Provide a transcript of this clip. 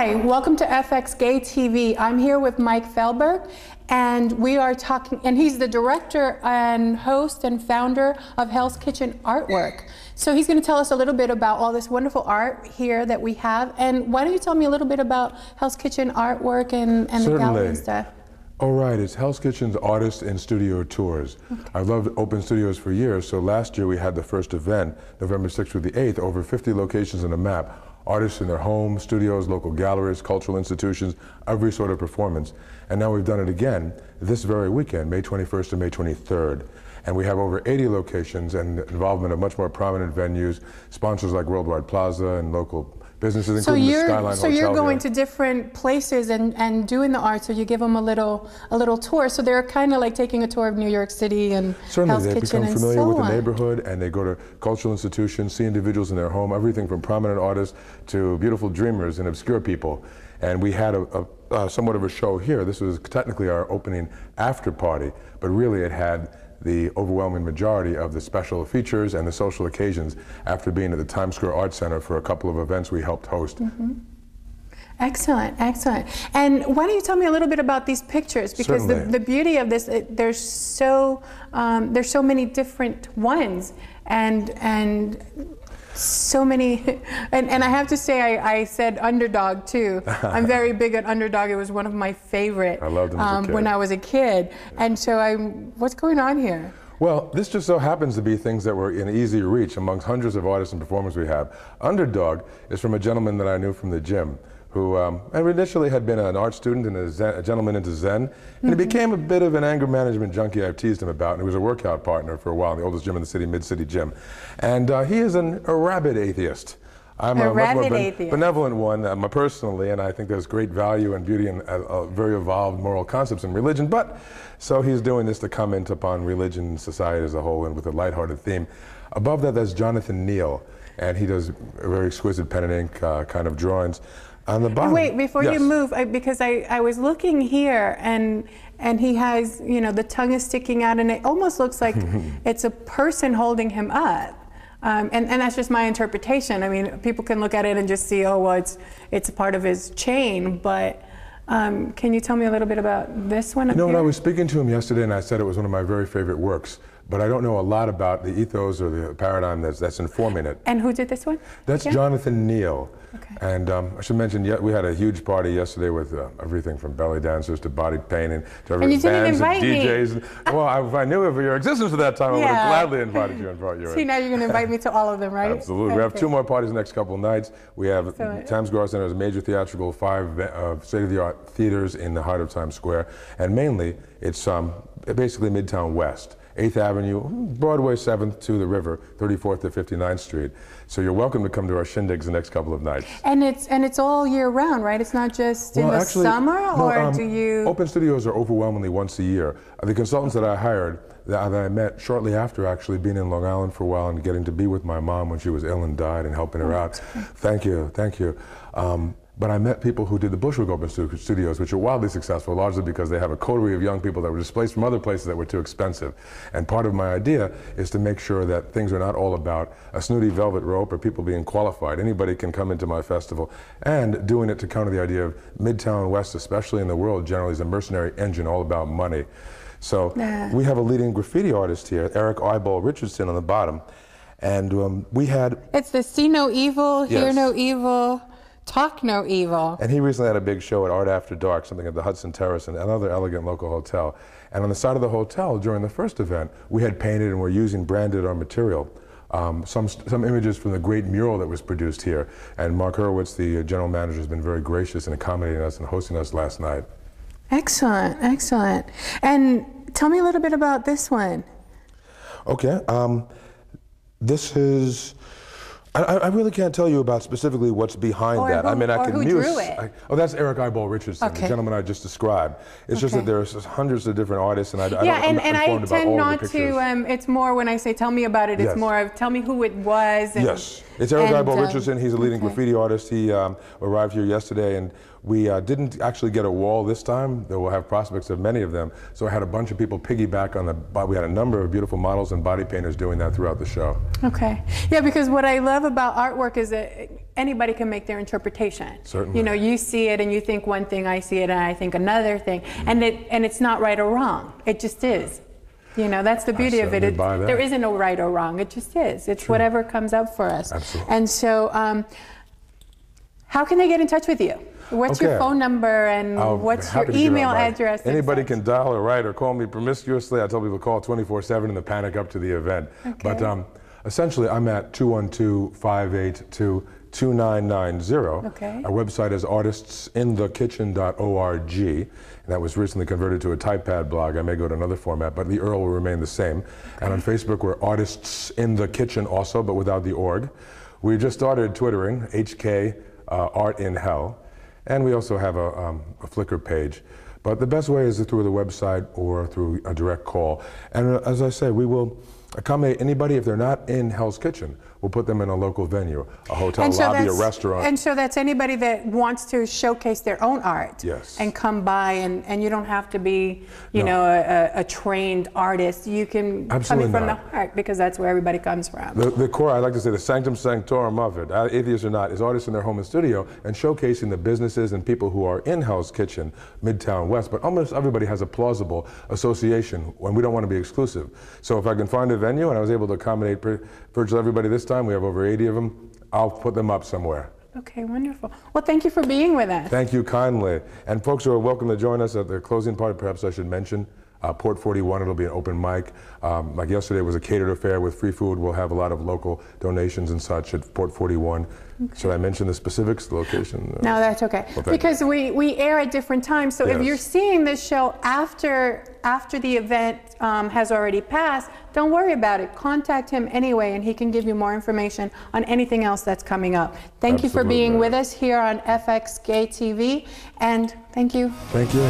Hi, welcome to FX Gay TV. I'm here with Mike Felberg, and we are talking, and he's the director and host and founder of Hell's Kitchen Artwork. So he's going to tell us a little bit about all this wonderful art here that we have. And why don't you tell me a little bit about Hell's Kitchen Artwork and the gallery and stuff? All right, it's Hell's Kitchen's Artist and Studio Tours. Okay. I've loved open studios for years, so last year we had the first event, November 6th through the 8th, over 50 locations on the map. Artists in their homes, studios, local galleries, cultural institutions, every sort of performance. And now we've done it again this very weekend, May 21st to May 23rd. And we have over 80 locations and involvement of much more prominent venues, sponsors like Worldwide Plaza and local businesses, including the Skyline Hotel. So you're going to different places and doing the art, so you give them a little tour. So they're kind of like taking a tour of New York City and Hell's Kitchen and so on. Certainly, they become familiar with the neighborhood, and they go to cultural institutions, see individuals in their home, everything from prominent artists to beautiful dreamers and obscure people. And we had somewhat of a show here. This was technically our opening after party, but really it had the overwhelming majority of the special features and the social occasions after being at the Times Square Art Center for a couple of events we helped host. Mm-hmm. Excellent, excellent. And why don't you tell me a little bit about these pictures? Because the beauty of this, there's so many different ones, and so many, and I have to say, I said Underdog too. I'm very big at Underdog. It was one of my favorite. I loved them as a kid. When I was a kid. And so what's going on here? Well, this just so happens to be things that were in easy reach amongst hundreds of artists and performers we have. Underdog is from a gentleman that I knew from the gym, who initially had been an art student and a gentleman into Zen, and he became a bit of an anger management junkie I've teased him about, and he was a workout partner for a while in the oldest gym in the city, Mid-City Gym. And he is a rabid atheist. I'm a much more benevolent one personally, and I think there's great value and beauty in very evolved moral concepts in religion, but so he's doing this to comment upon religion and society as a whole and with a lighthearted theme. Above that, there's Jonathan Neal, and he does very exquisite pen and ink kind of drawings. On the bottom. Wait, before you move, because I was looking here, and he has, you know, the tongue is sticking out, and it almost looks like it's a person holding him up. And that's just my interpretation. I mean, people can look at it and just see, oh, well, it's a part of his chain, but can you tell me a little bit about this one? You know, when I was speaking to him yesterday, and I said it was one of my very favorite works, but I don't know a lot about the ethos or the paradigm that's informing it. And who did this one? That's Jonathan Neal. Okay. And I should mention, we had a huge party yesterday with everything from belly dancers to body painting to bands and DJs. Well, if I knew of your existence at that time, I would have gladly invited you and brought you in. See, now you're going to invite me to all of them, right? Absolutely. Okay. We have 2 more parties the next couple of nights. We have Times Square Art Center as a major theatrical, 5 state-of-the-art theaters in the heart of Times Square. And mainly, it's basically Midtown West. 8th Avenue, Broadway 7th to the river, 34th to 59th Street. So you're welcome to come to our shindigs the next couple of nights. And it's all year round, right? It's not just in the summer, or do you? Open studios are overwhelmingly once a year. The consultants that I hired, that I met shortly after actually being in Long Island for a while and getting to be with my mom when she was ill and died and helping her out. Thank you, thank you. But I met people who did the Bushwick Open Studios, which are wildly successful, largely because they have a coterie of young people that were displaced from other places that were too expensive. And part of my idea is to make sure that things are not all about a snooty velvet rope or people being qualified. Anybody can come into my festival, and doing it to counter the idea of Midtown West, especially in the world generally, is a mercenary engine all about money. So we have a leading graffiti artist here, Eric Eyeball Richardson, on the bottom. And we had... It's the see no evil, hear no evil, talk no evil. And he recently had a big show at Art After Dark, something at the Hudson Terrace and another elegant local hotel. And on the side of the hotel during the first event, we had painted and we're using branded our material. Some images from the great mural that was produced here. And Mark Hurwitz, the general manager, has been very gracious in accommodating us and hosting us last night. Excellent, excellent. And tell me a little bit about this one. Okay, this is... I really can't tell you about specifically what's behind that. I mean, I can drew it. That's Eric Eyeball Richardson, the gentleman I just described. It's just that there's hundreds of different artists, and I tend not to. It's more when I say tell me about it. It's more of tell me who it was. And, It's Eric Ibo Richardson. He's a leading graffiti artist. He arrived here yesterday, and we didn't actually get a wall this time, though we'll have prospects of many of them. So I had a bunch of people piggyback on we had a number of beautiful models and body painters doing that throughout the show. Okay. Yeah, because what I love about artwork is that anybody can make their interpretation. Certainly. You know, you see it and you think one thing, I see it and I think another thing. And it's not right or wrong. It just is. You know, that's the beauty of it. There isn't no right or wrong. It just is. It's True. Whatever comes up for us. Absolutely. And so, how can they get in touch with you? What's your phone number and what's your email address? Anybody can dial or write or call me promiscuously. I tell people to call 24/7 in the panic up to the event. Okay. But essentially, I'm at 212-582-2990. Okay. Our website is artistsinthekitchen.org. And that was recently converted to a typepad blog. I may go to another format, but the URL will remain the same. Okay. And on Facebook, we're Artists in the Kitchen also, but without the org. We just started Twittering, HK Art in Hell. And we also have a Flickr page. But the best way is through the website or through a direct call. And as I say, we will accommodate anybody. If they're not in Hell's Kitchen, we'll put them in a local venue, a hotel lobby, a restaurant. And so that's anybody that wants to showcase their own art. Yes. And come by, and you don't have to be, you know, a trained artist. You can come in from the heart, because that's where everybody comes from. The core, I like to say, the sanctum sanctorum of it, atheist or not, is artists in their home and studio and showcasing the businesses and people who are in Hell's Kitchen, Midtown West. But almost everybody has a plausible association, and we don't want to be exclusive. So if I can find a venue, and I was able to accommodate virtually everybody this time, we have over 80 of them, I'll put them up somewhere. Okay, wonderful. Well, thank you for being with us. Thank you kindly. And folks who are welcome to join us at the closing party, perhaps I should mention, Port 41, it'll be an open mic. Like yesterday was a catered affair with free food. We'll have a lot of local donations and such at Port 41. Okay. Should I mention the specifics, the location? No, that's okay. Well, because we air at different times. So if you're seeing this show after the event has already passed, don't worry about it. Contact him anyway, and he can give you more information on anything else that's coming up. Thank you for being with us here on FX Gay TV, and thank you. Thank you.